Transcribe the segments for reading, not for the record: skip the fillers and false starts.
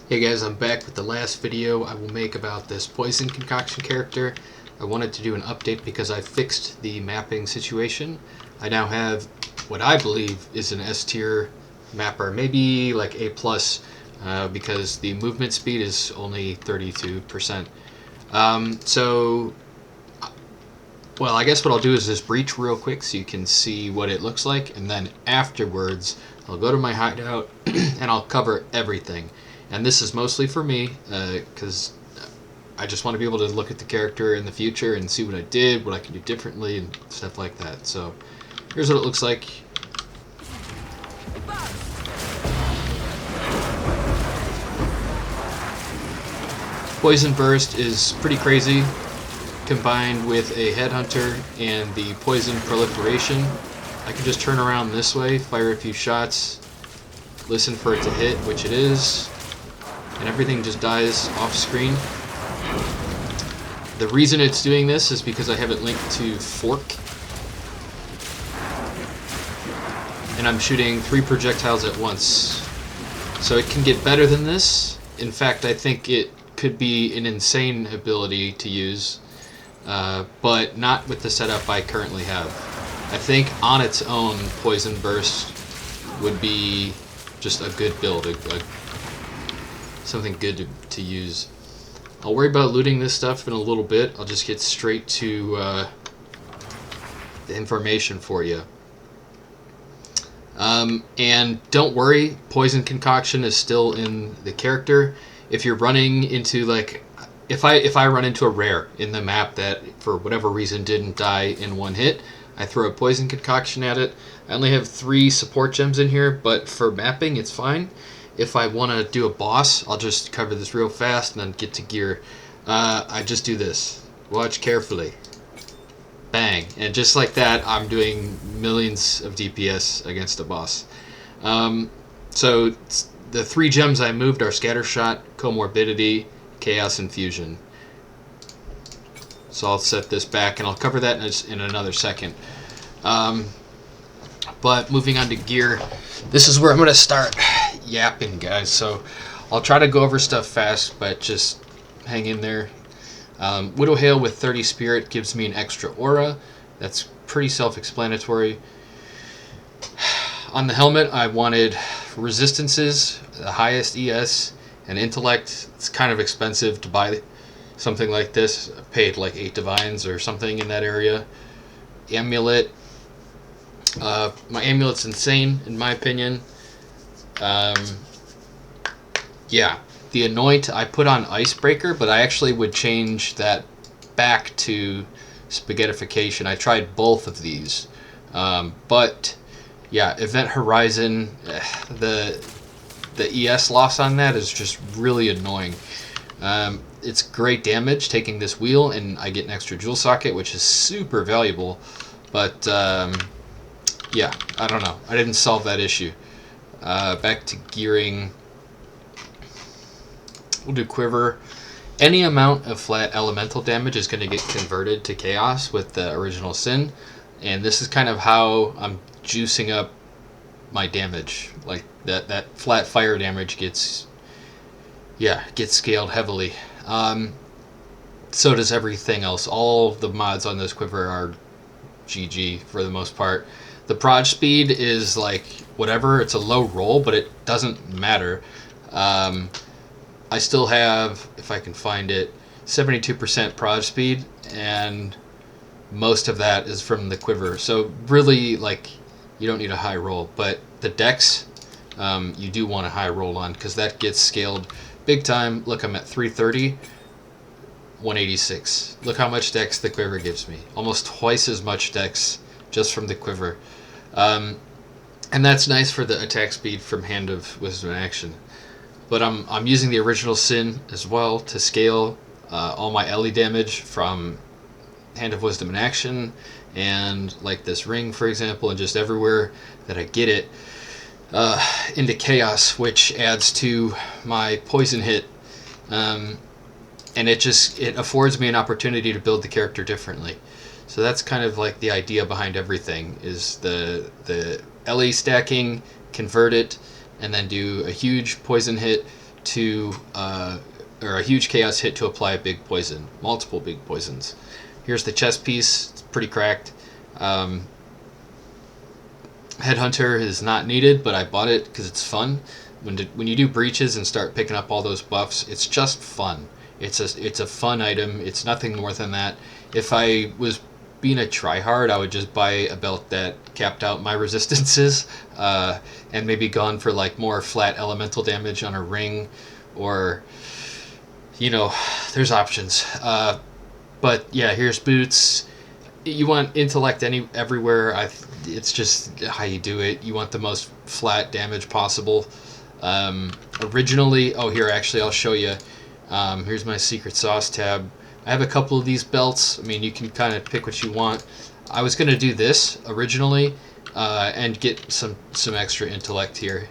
Hey guys, I'm back with the last video I will make about this poison concoction character. I wanted to do an update because I fixed the mapping situation. I now have what I believe is an S tier mapper, maybe like A plus, because the movement speed is only 32%. Well, I guess what I'll do is just breach real quick so you can see what it looks like, and then afterwards I'll go to my hideout and I'll cover everything. And this is mostly for me, because I just want to be able to look at the character in the future and see what I did, what I can do differently, and stuff like that. So here's what it looks like. Poison Burst is pretty crazy, combined with a Headhunter and the Poison Proliferation. I can just turn around this way, fire a few shots, listen for it to hit, which it is, and everything just dies off screen. The reason it's doing this is because I have it linked to Fork, and I'm shooting 3 projectiles at once. So it can get better than this. In fact, I think it could be an insane ability to use, but not with the setup I currently have. I think on its own, Poison Burst would be just a good build, something good to use. I'll worry about looting this stuff in a little bit. I'll just get straight to the information for you. And don't worry, Poison Concoction is still in the character. If you're running into, like, if I run into a rare in the map that for whatever reason didn't die in one hit, I throw a Poison Concoction at it. I only have 3 support gems in here, but for mapping it's fine. If I want to do a boss, I'll just cover this real fast and then get to gear. I just do this. Watch carefully. Bang. And just like that, I'm doing millions of DPS against a boss. So the 3 gems I moved are Scattershot, Comorbidity, Chaos, and Fusion. So I'll set this back, and I'll cover that in another second. But moving on to gear, this is where I'm going to start yapping, guys. So I'll try to go over stuff fast, but just hang in there. Widow Hail with 30 Spirit gives me an extra aura. That's pretty self-explanatory. On the helmet, I wanted resistances, the highest ES, and intellect. It's kind of expensive to buy something like this. I paid like 8 divines or something in that area. Amulet. My amulet's insane, in my opinion. Yeah, the Anoint I put on Icebreaker, but I actually would change that back to Spaghettification. I tried both of these, but yeah, Event Horizon, the ES loss on that is just really annoying. It's great damage taking this wheel, and I get an extra jewel socket, which is super valuable, but yeah, I don't know. I didn't solve that issue. Back to gearing. We'll do Quiver. Any amount of flat elemental damage is going to get converted to Chaos with the original Sin, and this is kind of how I'm juicing up my damage. Like that flat fire damage gets scaled heavily. So does everything else. All the mods on this Quiver are GG for the most part. The prod speed is like whatever. It's a low roll, but it doesn't matter. I still have, if I can find it, 72% prod speed, and most of that is from the Quiver. So really, like, you don't need a high roll, but the dex you do want a high roll on, because that gets scaled big time. Look, I'm at 330, 186. Look how much dex the Quiver gives me. Almost twice as much dex just from the Quiver. And that's nice for the attack speed from Hand of Wisdom and Action. But I'm using the original Sin as well to scale all my Ellie damage from Hand of Wisdom and Action, and like this ring, for example, and just everywhere that I get it, into Chaos, which adds to my poison hit. And it affords me an opportunity to build the character differently. So that's kind of like the idea behind everything, is the LE stacking, convert it, and then do a huge poison hit to or a huge chaos hit to apply a big poison, multiple big poisons. Here's the chest piece. It's pretty cracked. Headhunter is not needed, but I bought it because it's fun. When you do breaches and start picking up all those buffs, it's just fun. It's a fun item. It's nothing more than that. If I was being a tryhard, I would just buy a belt that capped out my resistances, and maybe gone for like more flat elemental damage on a ring, or there's options. But yeah, here's boots. You want intellect everywhere. It's just how you do it. You want the most flat damage possible. Originally, actually I'll show you. Here's my secret sauce tab. I have a couple of these belts. I mean, you can kind of pick what you want. I was going to do this originally and get some extra intellect here.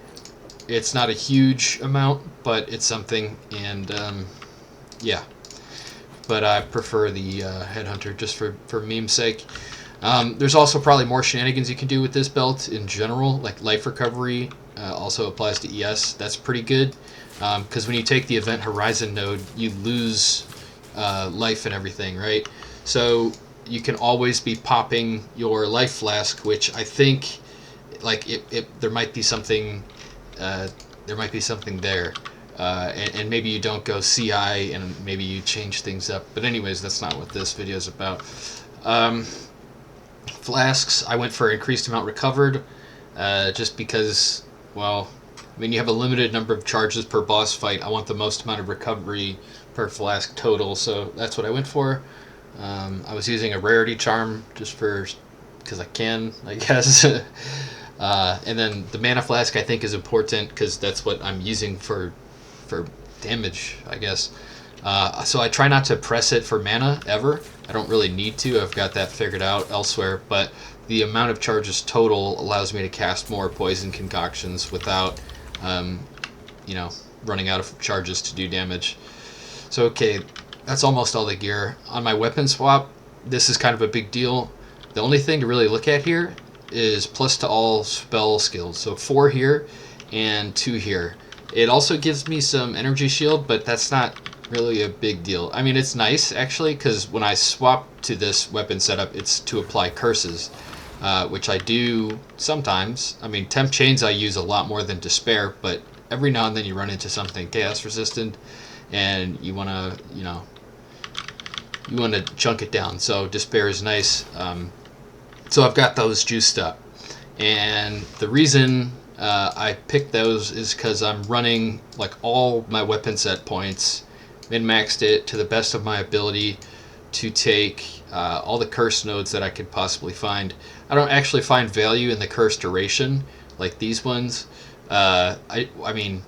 It's not a huge amount, but it's something, and yeah. But I prefer the Headhunter just for meme's sake. There's also probably more shenanigans you can do with this belt in general, like life recovery also applies to ES. That's pretty good, because when you take the Event Horizon node, you lose life and everything, right? So you can always be popping your life flask, which I think, like, there might be something there. And maybe you don't go CI, and maybe you change things up. But anyways, that's not what this video is about. Flasks, I went for increased amount recovered, just because, well, I mean, you have a limited number of charges per boss fight. I want the most amount of recovery per flask total, so that's what I went for. I was using a rarity charm just because I can, I guess. And then the mana flask I think is important because that's what I'm using for damage, I guess. So I try not to press it for mana ever. I don't really need to. I've got that figured out elsewhere. But the amount of charges total allows me to cast more poison concoctions without, running out of charges to do damage. So okay, that's almost all the gear. On my weapon swap, this is kind of a big deal. The only thing to really look at here is plus to all spell skills. So 4 here and 2 here. It also gives me some energy shield, but that's not really a big deal. I mean, it's nice actually, because when I swap to this weapon setup, it's to apply curses, which I do sometimes. I mean, temp chains I use a lot more than despair, but every now and then you run into something chaos resistant, and you want to chunk it down. So despair is nice. So I've got those juiced up, and the reason I picked those is because I'm running like all my weapon set points, min-maxed it to the best of my ability to take all the curse nodes that I could possibly find. I don't actually find value in the curse duration like these ones. I mean,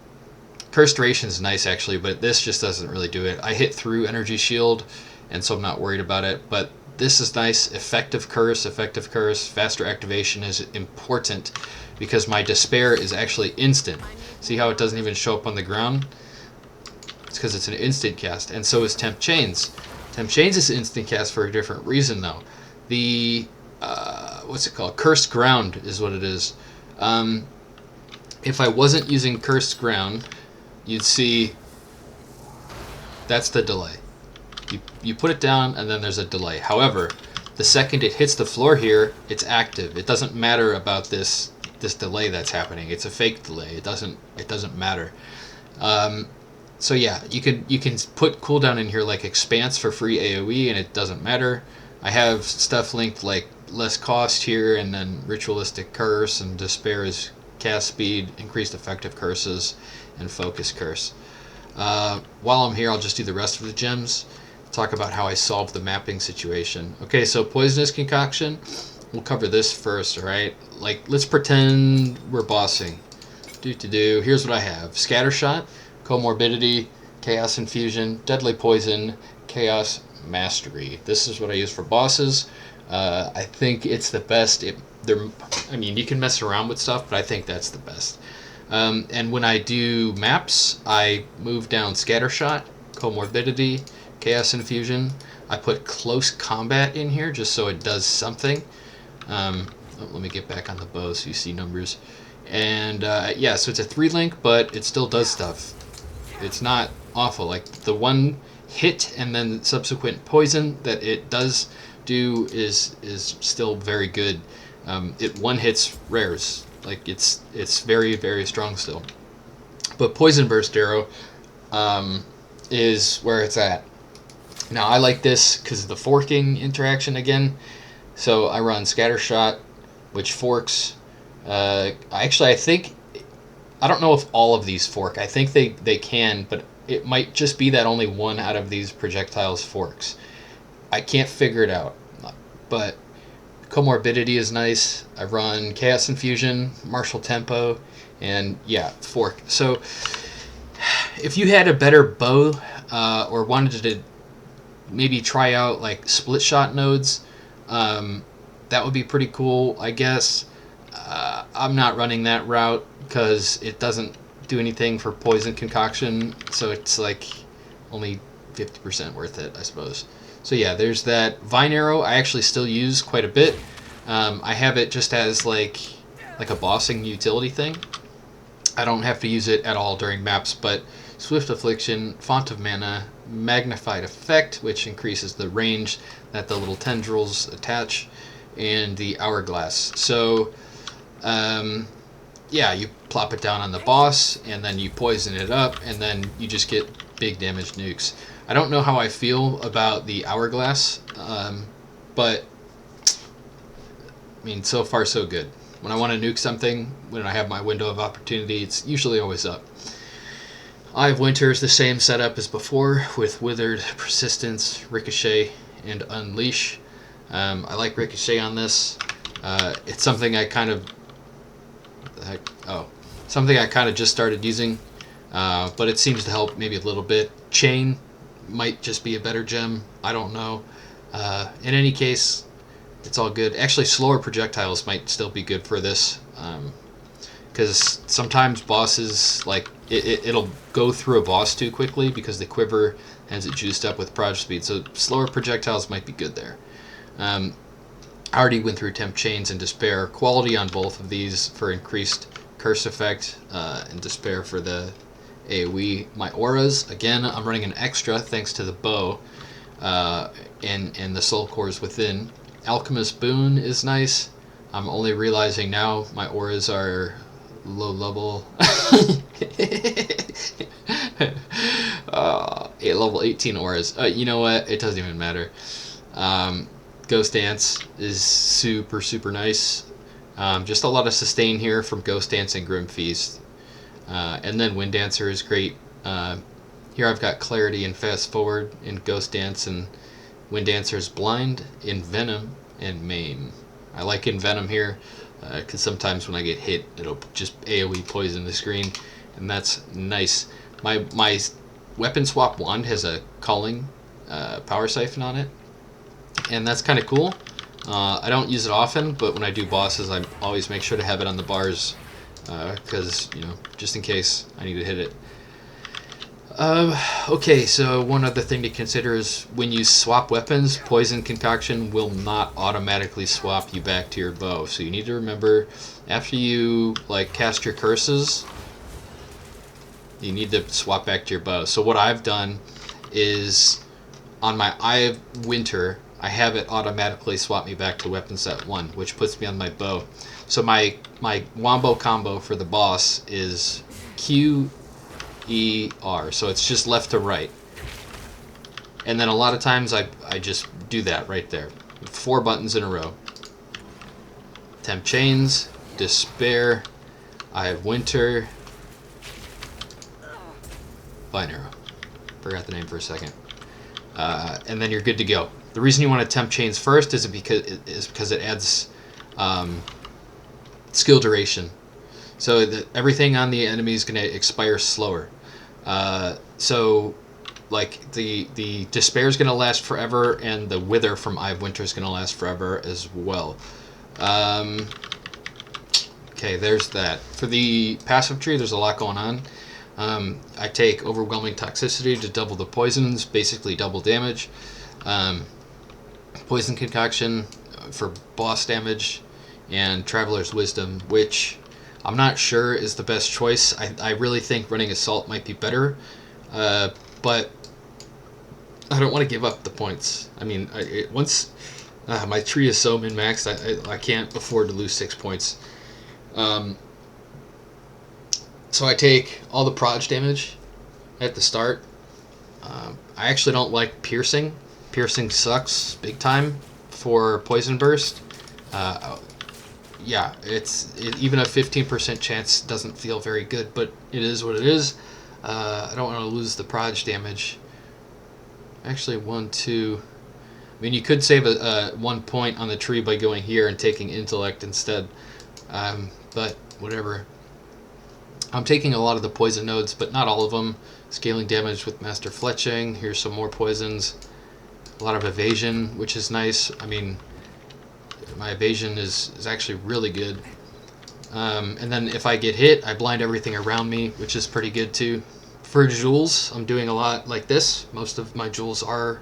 curse duration is nice actually, but this just doesn't really do it. I hit through energy shield, and so I'm not worried about it. But this is nice. Effective curse, faster activation is important because my despair is actually instant. See how it doesn't even show up on the ground? It's because it's an instant cast, and so is temp chains. Temp chains is instant cast for a different reason though. The what's it called? Cursed ground is what it is. If I wasn't using cursed ground, you'd see that's the delay. You put it down and then there's a delay. However, the second it hits the floor here, it's active. It doesn't matter about this delay that's happening. It's a fake delay. It doesn't matter. So yeah, you can put cooldown in here like Expanse for free AoE, and it doesn't matter. I have stuff linked like less cost here, and then Ritualistic Curse, and Despair is cast speed, increased effective curses, and focus curse. While I'm here, I'll just do the rest of the gems. Talk about how I solved the mapping situation. Okay, so Poisonous Concoction. We'll cover this first, alright? Like, let's pretend we're bossing. Here's what I have. Scattershot, Comorbidity, Chaos Infusion, Deadly Poison, Chaos Mastery. This is what I use for bosses. I think it's the best. I mean, you can mess around with stuff, but I think that's the best. And when I do maps, I move down Scattershot, Comorbidity, Chaos Infusion. I put Close Combat in here just so it does something. Let me get back on the bow so you see numbers. And yeah, so it's a 3-link, but it still does stuff. It's not awful. Like the one hit and then subsequent poison that it does do is still very good. It one hits rares. Like it's very, very strong still. But Poison Burst Arrow is where it's at. Now I like this because of the forking interaction again. So I run Scattershot, which forks. I think, I don't know if all of these fork. I think they can, but it might just be that only one out of these projectiles forks. I can't figure it out. But Comorbidity is nice. I run Chaos Infusion, Martial Tempo, and yeah, fork. So if you had a better bow or wanted to maybe try out like split shot nodes, that would be pretty cool, I guess. I'm not running that route because it doesn't do anything for poison concoction, so it's like only 50% worth it, I suppose. So yeah, there's that. Vine Arrow I actually still use quite a bit. I have it just as like a bossing utility thing. I don't have to use it at all during maps, but Swift Affliction, Font of Mana, Magnified Effect, which increases the range that the little tendrils attach, and the Hourglass. So, yeah, you plop it down on the boss, and then you poison it up, and then you just get big damage nukes. I don't know how I feel about the Hourglass, but, I mean, so far so good. When I want to nuke something, when I have my window of opportunity, it's usually always up. Eye of Winter is the same setup as before, with Withered, Persistence, Ricochet, and Unleash. I like Ricochet on this. It's something I kind of just started using, but it seems to help maybe a little bit. Chain might just be a better gem. I don't know. In any case, it's all good. Actually, slower projectiles might still be good for this, because sometimes bosses, like, it'll go through a boss too quickly because the quiver has it juiced up with proj speed, so slower projectiles might be good there. I already went through Temp Chains and Despair. Quality on both of these for increased curse effect, and Despair for the AoE. My auras, again, I'm running an extra thanks to the bow, and the soul cores within. Alchemist Boon is nice. I'm only realizing now my auras are low level. Level 18 auras. You know what? It doesn't even matter. Ghost Dance is super, super nice. Just a lot of sustain here from Ghost Dance and Grim Feast. And then Wind Dancer is great. Here I've got Clarity and Fast Forward in Ghost Dance, and Wind Dancer's Blind, Envenom, and Maim. I like Envenom here, because sometimes when I get hit, it'll just AoE poison the screen, and that's nice. My weapon swap wand has a Calling Power Siphon on it, and that's kind of cool. I don't use it often, but when I do bosses, I always make sure to have it on the bars, because, you know, just in case I need to hit it. Okay, so one other thing to consider is when you swap weapons, Poison Concoction will not automatically swap you back to your bow. So you need to remember, after you cast your curses, you need to swap back to your bow. So what I've done is, on my Eye of Winter, I have it automatically swap me back to weapon set 1, which puts me on my bow. So my wombo combo for the boss is Q, E, R, so it's just left to right. And then a lot of times I just do that right there. 4 buttons in a row. Temp Chains, Despair, Eye of Winter, Vine Arrow. Forgot the name for a second. And then you're good to go. The reason you want to Temp Chains first is because it adds skill duration. So that everything on the enemy is going to expire slower. So, like, the Despair is going to last forever, and the Wither from Eye of Winter is going to last forever as well. Okay, there's that. For the passive tree, there's a lot going on. I take Overwhelming Toxicity to double the poisons, basically double damage. Poison Concoction for boss damage, and Traveler's Wisdom, which I'm not sure is the best choice. I really think running Assault might be better, But I don't want to give up the points. I mean, once my tree is so min-maxed, I can't afford to lose 6 points. So I take all the proj damage at the start. I actually don't like piercing. Piercing sucks big time for poison burst. Yeah, even a 15% chance doesn't feel very good, but it is what it is. I don't want to lose the proj damage. Actually, 1, 2. I mean, you could save a 1 point on the tree by going here and taking intellect instead. But whatever. I'm taking a lot of the poison nodes, but not all of them. Scaling damage with Master Fletching. Here's some more poisons. A lot of evasion, which is nice. I mean, my evasion is actually really good. And then if I get hit, I blind everything around me, which is pretty good too. For jewels, I'm doing a lot like this. Most of my jewels are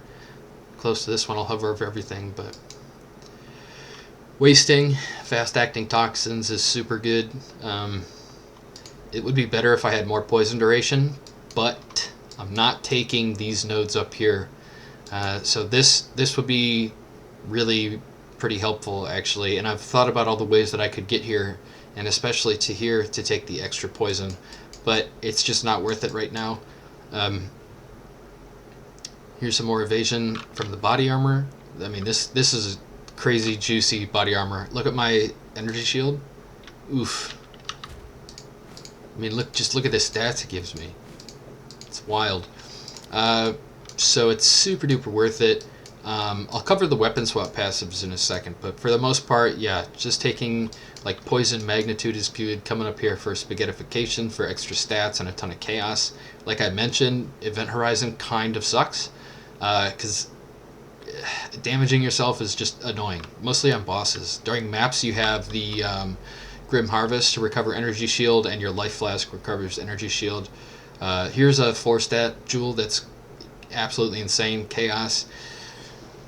close to this one. I'll hover over everything, but wasting fast-acting toxins is super good. It would be better if I had more poison duration, but I'm not taking these nodes up here. So this would be really pretty helpful, actually. And I've thought about all the ways that I could get here, and especially to here to take the extra poison. But it's just not worth it right now. Here's some more evasion from the body armor. I mean, this is crazy juicy body armor. Look at my energy shield. Oof. I mean, just look at the stats it gives me. It's wild. So it's super duper worth it. I'll cover the weapon swap passives in a second, but for the most part, yeah, just taking like poison magnitude is good. Coming up here for spaghettification for extra stats and a ton of chaos. Like I mentioned, Event Horizon kind of sucks because damaging yourself is just annoying. Mostly on bosses. During maps, you have the Grim Harvest to recover energy shield, and your life flask recovers energy shield. Here's a 4-stat jewel that's absolutely insane. Chaos,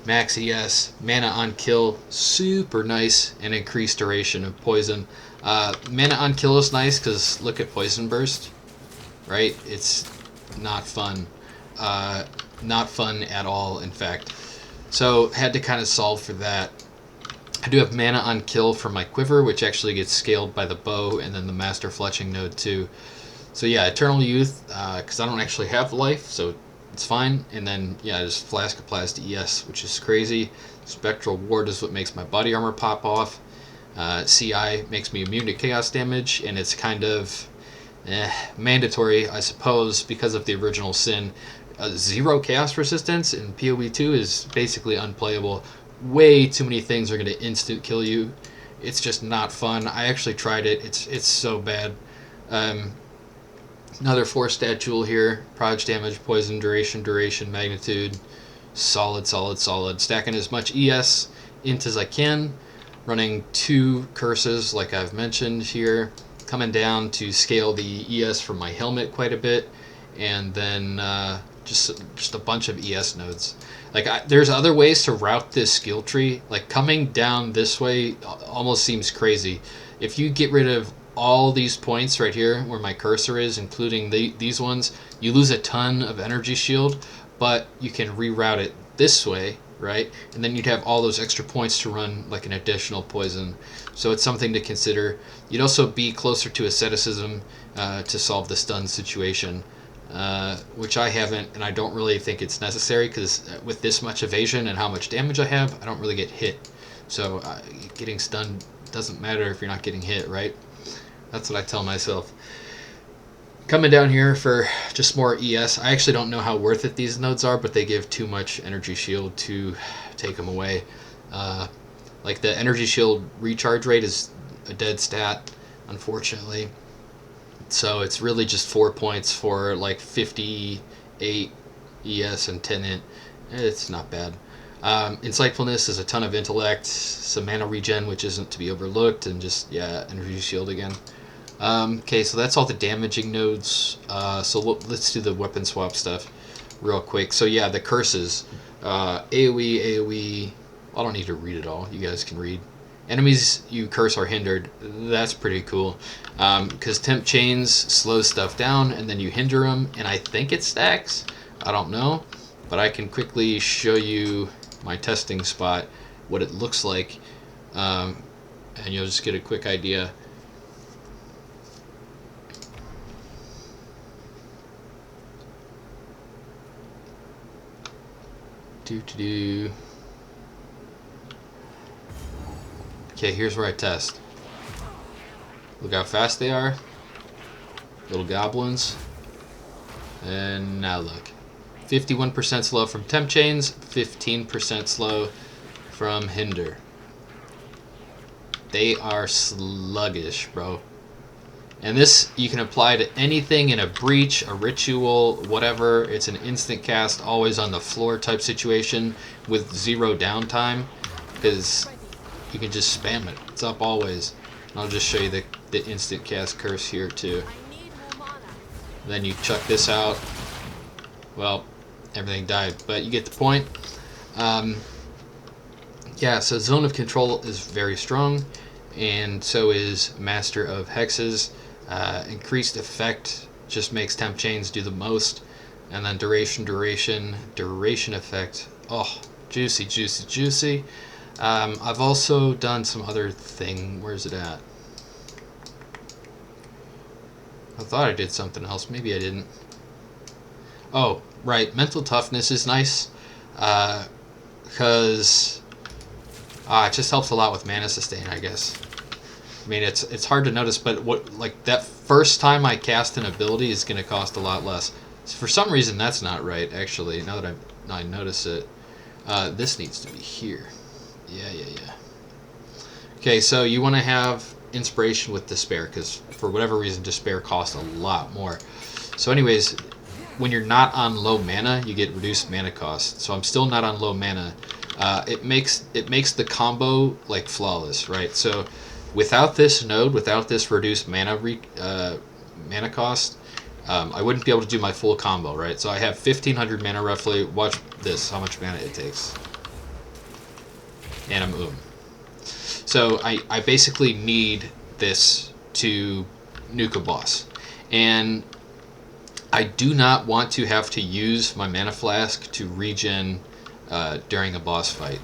max ES, mana on kill, super nice, and increased duration of poison. Mana on kill is nice because look at poison burst, right? It's not fun. Not fun at all, in fact. So had to kind of solve for that. I do have mana on kill for my quiver, which actually gets scaled by the bow, and then the master fletching node too. So yeah, Eternal Youth, because I don't actually have life, so it's fine. And then yeah, just Flask applies to ES, which is crazy. Spectral Ward is what makes my body armor pop off. CI makes me immune to chaos damage, and it's kind of mandatory, I suppose, because of the original sin. 0 chaos resistance in PoE 2 is basically unplayable. Way too many things are going to instant kill you. It's just not fun. I actually tried it. It's so bad. Another 4-stat jewel here. Proj damage, poison, duration, magnitude. Solid. Stacking as much ES int as I can. Running 2 curses like I've mentioned here. Coming down to scale the ES from my helmet quite a bit. And then just a bunch of ES nodes. Like there's other ways to route this skill tree. Like coming down this way almost seems crazy. If you get rid of all these points right here where my cursor is, including these ones, you lose a ton of energy shield, but you can reroute it this way, right? And then you'd have all those extra points to run like an additional poison. So it's something to consider. You'd also be closer to asceticism to solve the stun situation. Which I haven't, and I don't really think it's necessary because with this much evasion and how much damage I have, I don't really get hit. So getting stunned doesn't matter if you're not getting hit, right? That's what I tell myself. Coming down here for just more ES. I actually don't know how worth it these nodes are, but they give too much energy shield to take them away. Like the energy shield recharge rate is a dead stat, unfortunately. So it's really just 4 points for like 58 ES and 10 int. It's not bad. Insightfulness is a ton of intellect, some mana regen, which isn't to be overlooked, and just, yeah, energy shield again. Okay, so that's all the damaging nodes. So let's do the weapon swap stuff real quick. So yeah, the curses. AoE. I don't need to read it all. You guys can read. Enemies you curse are hindered. That's pretty cool. Because temp chains slows stuff down, and then you hinder them, and I think it stacks. I don't know. But I can quickly show you my testing spot, what it looks like, and you'll just get a quick idea. Okay, here's where I test. Look how fast they are. Little goblins. And now look. 51% slow from temp chains, 15% slow from hinder. They are sluggish, bro. And this you can apply to anything in a breach, a ritual, whatever. It's an instant cast, always on the floor type situation with 0 downtime, because you can just spam it. It's up always. And I'll just show you the instant cast curse here too. Then you chuck this out. Well, everything died, but you get the point. Yeah, so Zone of Control is very strong, and so is Master of Hexes. Increased effect just makes temp chains do the most, and then duration effect. Oh, juicy, juicy, juicy. I've also done some other thing. Where's it at? I thought I did something else. Maybe I didn't. Oh, right. Mental toughness is nice, because it just helps a lot with mana sustain, I guess. I mean, it's hard to notice, but like that first time I cast an ability is going to cost a lot less. For some reason, that's not right, actually. Now that I notice it, this needs to be here. Yeah. Okay, so you want to have inspiration with despair, because for whatever reason, despair costs a lot more. So, anyways, when you're not on low mana, you get reduced mana cost. So I'm still not on low mana. It makes the combo like flawless, right? So without this node, without this reduced mana cost, I wouldn't be able to do my full combo, right? So I have 1500 mana roughly. Watch this, how much mana it takes. And I'm So I basically need this to nuke a boss. And I do not want to have to use my mana flask to regen during a boss fight.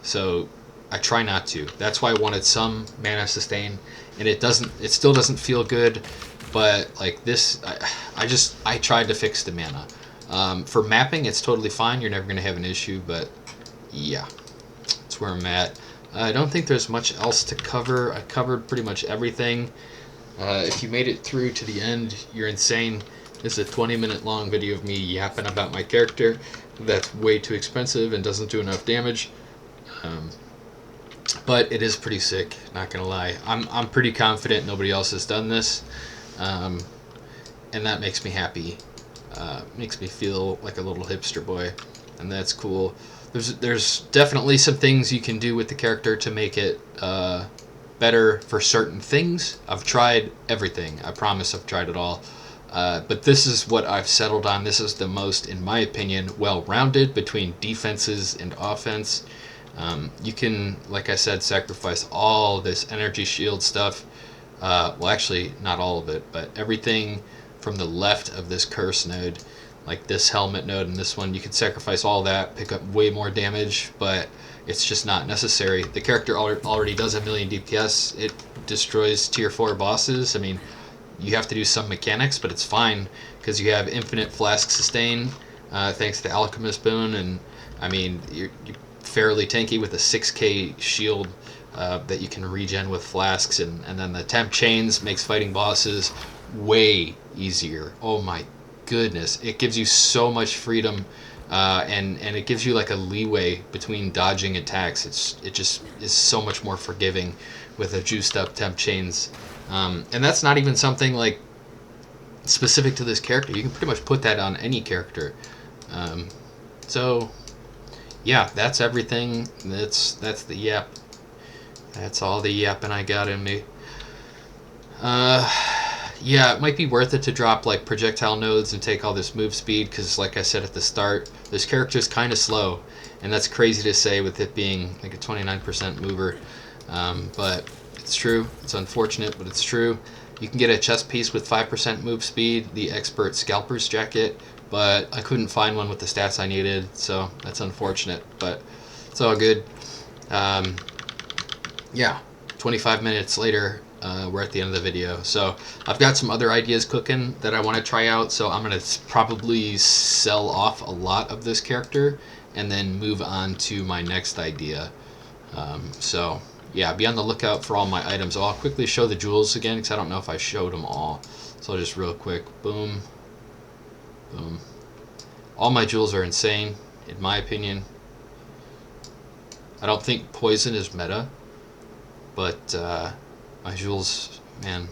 So I try not to. That's why I wanted some mana sustain, and it still doesn't feel good, but like this, I tried to fix the mana. For mapping, it's totally fine. You're never going to have an issue, but yeah, that's where I'm at. I don't think there's much else to cover. I covered pretty much everything. If you made it through to the end, you're insane. This is a 20-minute long video of me yapping about my character. That's way too expensive and doesn't do enough damage. But it is pretty sick, not gonna lie. I'm pretty confident nobody else has done this, and that makes me happy. Makes me feel like a little hipster boy, and that's cool. There's definitely some things you can do with the character to make it better for certain things. I've tried everything. I promise I've tried it all. But this is what I've settled on. This is the most, in my opinion, well-rounded between defenses and offense. You can, like I said, sacrifice all this energy shield stuff. Well, actually, not all of it, but everything from the left of this curse node, like this helmet node and this one, you can sacrifice all that, pick up way more damage, but it's just not necessary. The character already does a million DPS. It destroys tier 4 bosses. I mean, you have to do some mechanics, but it's fine because you have infinite flask sustain thanks to Alchemist Boon, and I mean, you're fairly tanky with a 6k shield that you can regen with flasks, and then the temp chains makes fighting bosses way easier. Oh my goodness, it gives you so much freedom, and it gives you like a leeway between dodging attacks. It just is so much more forgiving with a juiced up temp chains. And that's not even something like specific to this character. You can pretty much put that on any character. So yeah, that's everything. That's the yap. That's all the yapping I got in me. Yeah, it might be worth it to drop like projectile nodes and take all this move speed, because like I said at the start, this character is kind of slow, and that's crazy to say with it being like a 29% mover. But it's true. It's unfortunate, but it's true. You can get a chest piece with 5% move speed, the Expert Scalper's Jacket, but I couldn't find one with the stats I needed, so that's unfortunate, but it's all good. Yeah, 25 minutes later, we're at the end of the video. So I've got some other ideas cooking that I want to try out, so I'm going to probably sell off a lot of this character and then move on to my next idea. So yeah, be on the lookout for all my items. I'll quickly show the jewels again because I don't know if I showed them all. So just real quick, boom, boom. All my jewels are insane, in my opinion. I don't think poison is meta, but my jewels, man,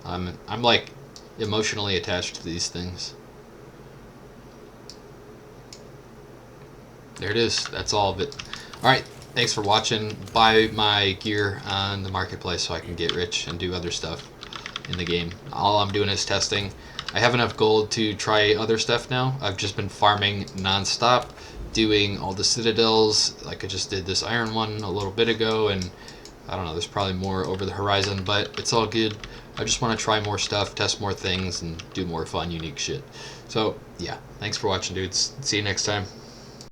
I'm like emotionally attached to these things. There it is. That's all of it. All right. Thanks for watching. Buy my gear on the marketplace so I can get rich and do other stuff in the game. All I'm doing is testing. I have enough gold to try other stuff now. I've just been farming non-stop, doing all the citadels. Like I just did this iron one a little bit ago, and I don't know, there's probably more over the horizon, but it's all good. I just want to try more stuff, test more things, and do more fun, unique shit. So, yeah, thanks for watching, dudes. See you next time.